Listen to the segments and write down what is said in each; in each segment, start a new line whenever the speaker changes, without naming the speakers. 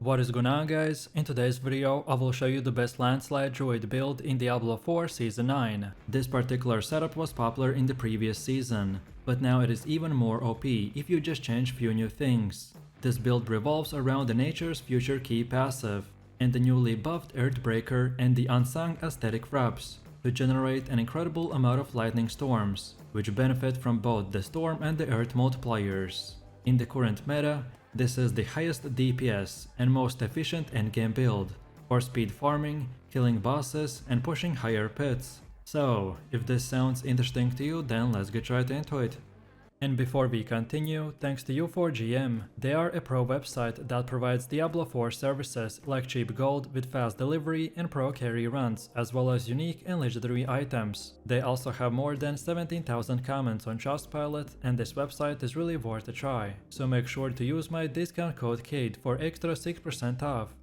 What is going on, guys? In today's video I will show you the best landslide druid build in Diablo 4 Season 9. This particular setup was popular in the previous season, but now it is even more OP if you just change few new things. This build revolves around the Nature's Future Key passive, and the newly buffed Earthbreaker and the unsung aesthetic wraps, to generate an incredible amount of lightning storms, which benefit from both the storm and the earth multipliers. In the current meta, this is the highest DPS and most efficient endgame build for speed farming, killing bosses, and pushing higher pits. So, if this sounds interesting to you, then let's get right into it. And before we continue, thanks to U4GM, they are a pro website that provides Diablo 4 services like cheap gold with fast delivery and pro carry runs, as well as unique and legendary items. They also have more than 17,000 comments on Trustpilot, and this website is really worth a try. So make sure to use my discount code KATE for extra 6% off.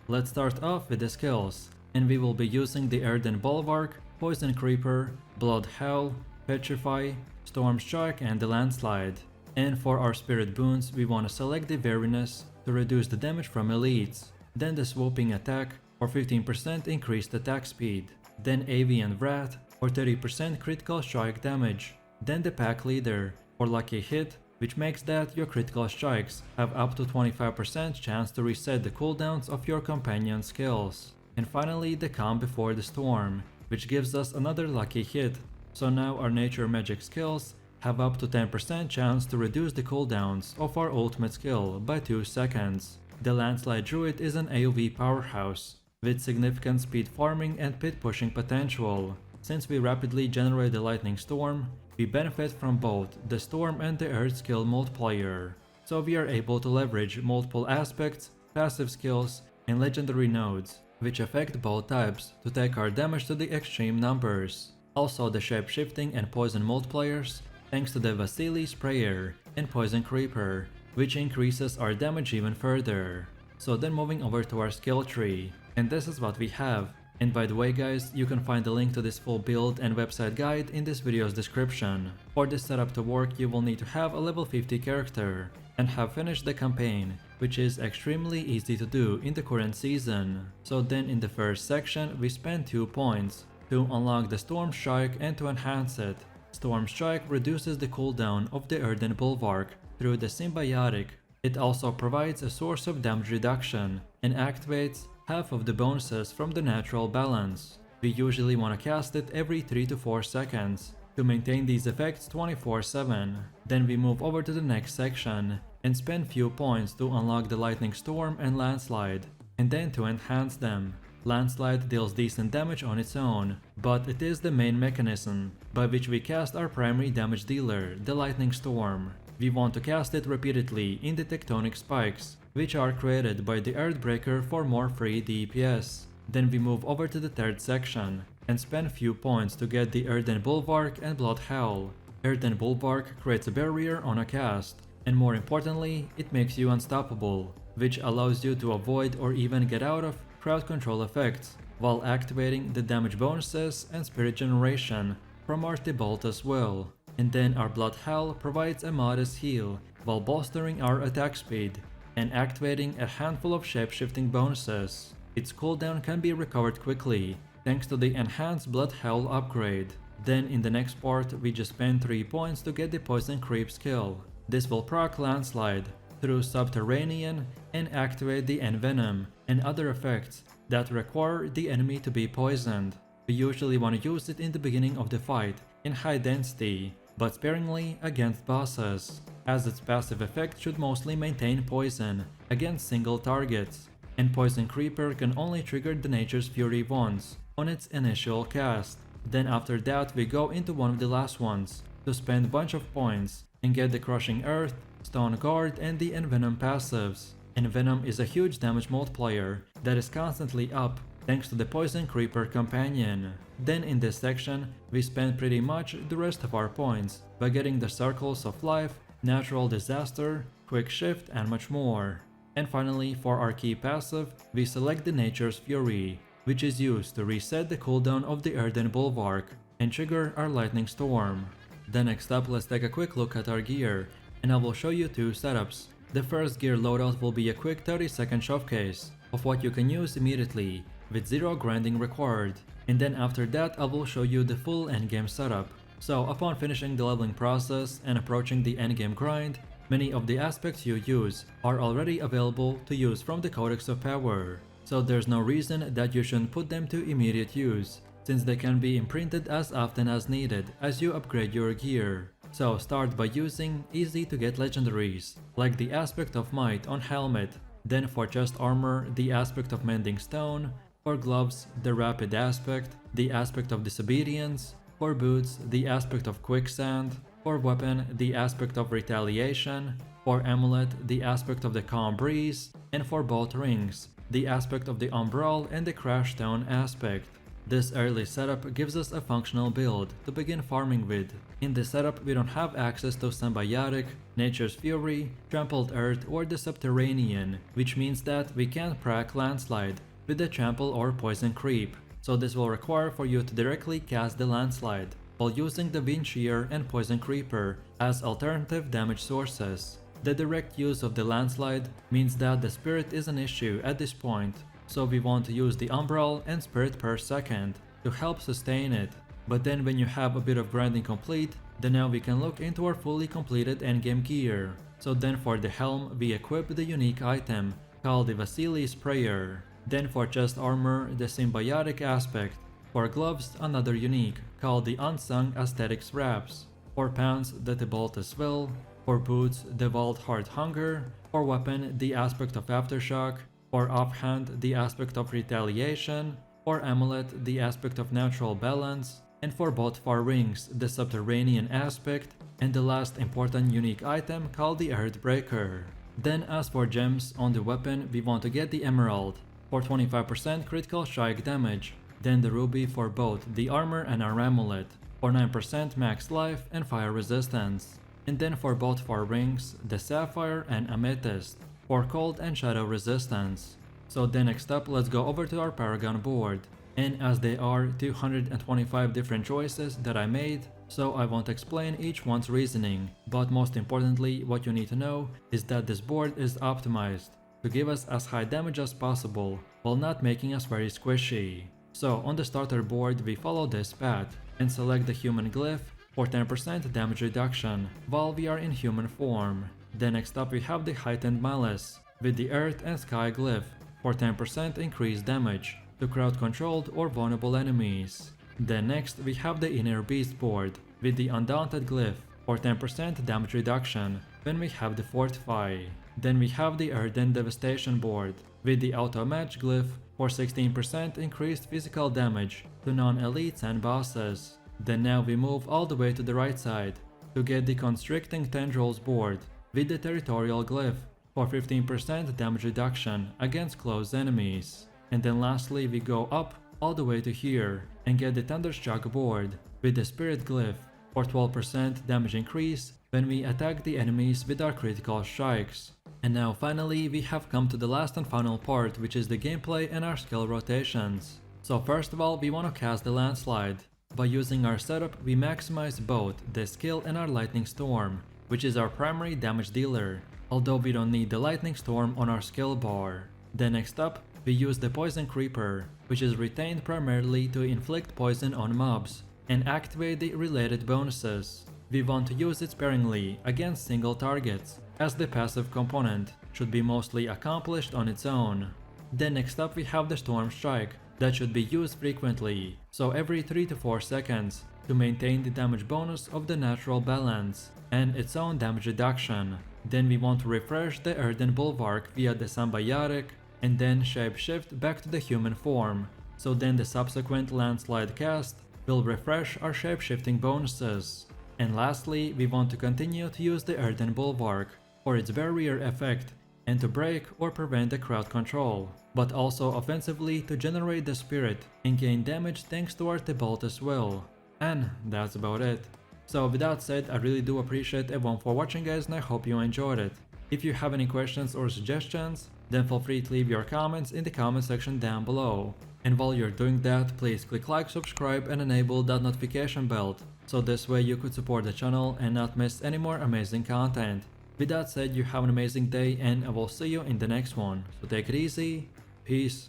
Let's start off with the skills, and we will be using the Earthen Bulwark, Poison Creeper, Blood Howl, Petrify, Storm Strike, and the Landslide. And for our spirit boons, we want to select the Weariness to reduce the damage from elites, then the Swooping Attack for 15% increased attack speed, then Avian Wrath for 30% critical strike damage, then the Pack Leader for Lucky Hit, which makes that your critical strikes have up to 25% chance to reset the cooldowns of your companion skills. And finally the Calm Before the Storm, which gives us another lucky hit, so now our nature magic skills have up to 10% chance to reduce the cooldowns of our ultimate skill by 2 seconds. The Landslide Druid is an AoE powerhouse, with significant speed farming and pit pushing potential. Since we rapidly generate the lightning storm, we benefit from both the storm and the earth skill multiplier, so we are able to leverage multiple aspects, passive skills, and legendary nodes, which affect both types, to take our damage to the extreme numbers. Also the shape-shifting and poison multipliers, thanks to the Vasily Sprayer and Poison Creeper, which increases our damage even further. So then moving over to our skill tree, and this is what we have. And by the way guys, you can find the link to this full build and website guide in this video's description. For this setup to work, you will need to have a level 50 character and have finished the campaign, which is extremely easy to do in the current season. So then in the first section we spend 2 points to unlock the Storm Strike and to enhance it. Storm Strike reduces the cooldown of the Earthen Bulwark through the Symbiotic. It also provides a source of damage reduction and activates half of the bonuses from the natural balance. We usually want to cast it every 3 to 4 seconds to maintain these effects 24/7. Then we move over to the next section and spend few points to unlock the Lightning Storm and Landslide, and then to enhance them. Landslide deals decent damage on its own, but it is the main mechanism by which we cast our primary damage dealer, the Lightning Storm. We want to cast it repeatedly in the tectonic spikes, which are created by the Earthbreaker for more free DPS. Then we move over to the third section and spend few points to get the Earthen Bulwark and Blood Howl. Earthen Bulwark creates a barrier on a cast, and more importantly, it makes you unstoppable, which allows you to avoid or even get out of crowd control effects, while activating the damage bonuses and spirit generation from our Bolt as well. And then our Blood Howl provides a modest heal while bolstering our attack speed and activating a handful of shape-shifting bonuses. Its cooldown can be recovered quickly thanks to the enhanced Blood Howl upgrade. Then in the next part we just spend 3 points to get the Poison Creep skill. This will proc Landslide through Subterranean and activate the Envenom and other effects that require the enemy to be poisoned. We usually want to use it in the beginning of the fight in high density, but sparingly against bosses, as its passive effect should mostly maintain poison against single targets, and Poison Creeper can only trigger the Nature's Fury once on its initial cast. Then after that we go into one of the last ones to spend a bunch of points and get the Crushing Earth, Stone Guard, and the Envenom passives. Envenom is a huge damage multiplier that is constantly up thanks to the Poison Creeper companion. Then in this section we spend pretty much the rest of our points by getting the Circles of Life, Natural Disaster, Quick Shift, and much more. And finally, for our key passive, we select the Nature's Fury, which is used to reset the cooldown of the Earthen Bulwark and trigger our Lightning Storm. Then next up, let's take a quick look at our gear, and I will show you 2 setups The first gear loadout will be a quick 30-second showcase of what you can use immediately with zero grinding required, and then after that I will show you the full endgame setup. So upon finishing the leveling process and approaching the endgame grind, many of the aspects you use are already available to use from the Codex of Power, so there's no reason that you shouldn't put them to immediate use, since they can be imprinted as often as needed as you upgrade your gear. So start by using easy to get legendaries, like the aspect of Might on Helmet, then for chest armor the aspect of Mending Stone, for gloves the Rapid aspect, the aspect of Disobedience, for boots the aspect of Quicksand, for weapon the aspect of Retaliation, for amulet the aspect of the Calm Breeze, and for both rings the aspect of the Umbral and the Crash Stone aspect. This early setup gives us a functional build to begin farming with. In this setup we don't have access to Symbiotic, Nature's Fury, Trampled Earth or the Subterranean, which means that we can't prac Landslide with the Trample or Poison Creep, so this will require for you to directly cast the Landslide while using the Wind Shear and Poison Creeper as alternative damage sources. The direct use of the Landslide means that the Spirit is an issue at this point, so we want to use the Umbral and Spirit per second to help sustain it. But then when you have a bit of grinding complete, then now we can look into our fully completed endgame gear. So then for the helm we equip the unique item called the Vasili's Prayer. Then for chest armor the Symbiotic aspect. For gloves another unique called the Unsung Aesthetics Wraps. For pants the Tibaltus Will. For boots the Vault Heart Hunger. For weapon the aspect of Aftershock. For offhand the aspect of Retaliation. For amulet the aspect of Natural Balance. And for both for rings the Subterranean aspect, and the last important unique item called the Earthbreaker. Then as for gems on the weapon we want to get the Emerald for 25% critical strike damage, then the Ruby for both the armor and our amulet for 9% max life and fire resistance, and then for both for rings the Sapphire and Amethyst for cold and shadow resistance. So then next up let's go over to our Paragon board. And as they are 225 different choices that I made, so I won't explain each one's reasoning, but most importantly what you need to know is that this board is optimized to give us as high damage as possible while not making us very squishy. So on the starter board we follow this path and select the human glyph for 10% damage reduction while we are in human form. Then next up we have the heightened malice with the earth and sky glyph for 10% increased damage to crowd-controlled or vulnerable enemies. Then next we have the Inner Beast board with the Undaunted glyph for 10% damage reduction when we have the Fortify. Then we have the Earthen Devastation board with the Auto Match glyph for 16% increased physical damage to non-elites and bosses. Then now we move all the way to the right side to get the Constricting Tendrils board with the Territorial glyph for 15% damage reduction against close enemies. And then lastly we go up all the way to here and get the Thunderstruck board with the Spirit glyph for 12% damage increase when we attack the enemies with our critical strikes. And now finally we have come to the last and final part, which is the gameplay and our skill rotations. So first of all we want to cast the Landslide. By using our setup we maximize both the skill and our Lightning Storm, which is our primary damage dealer, although we don't need the Lightning Storm on our skill bar. Then next up we use the Poison Creeper, which is retained primarily to inflict poison on mobs and activate the related bonuses. We want to use it sparingly against single targets, as the passive component should be mostly accomplished on its own. Then next up we have the Storm Strike that should be used frequently, so every 3 to 4 seconds to maintain the damage bonus of the Natural Balance and its own damage reduction. Then we want to refresh the Earthen Bulwark via the Symbiotic, and then shapeshift back to the human form, so then the subsequent Landslide cast will refresh our shapeshifting bonuses. And lastly, we want to continue to use the Earthen Bulwark for its barrier effect and to break or prevent the crowd control, but also offensively to generate the spirit and gain damage thanks to our Tibaltus Will. And that's about it. So with that said, I really do appreciate everyone for watching guys, and I hope you enjoyed it. If you have any questions or suggestions, then feel free to leave your comments in the comment section down below. And while you're doing that, please click like, subscribe and enable that notification bell, so this way you could support the channel and not miss any more amazing content. With that said, you have an amazing day and I will see you in the next one. So take it easy. Peace.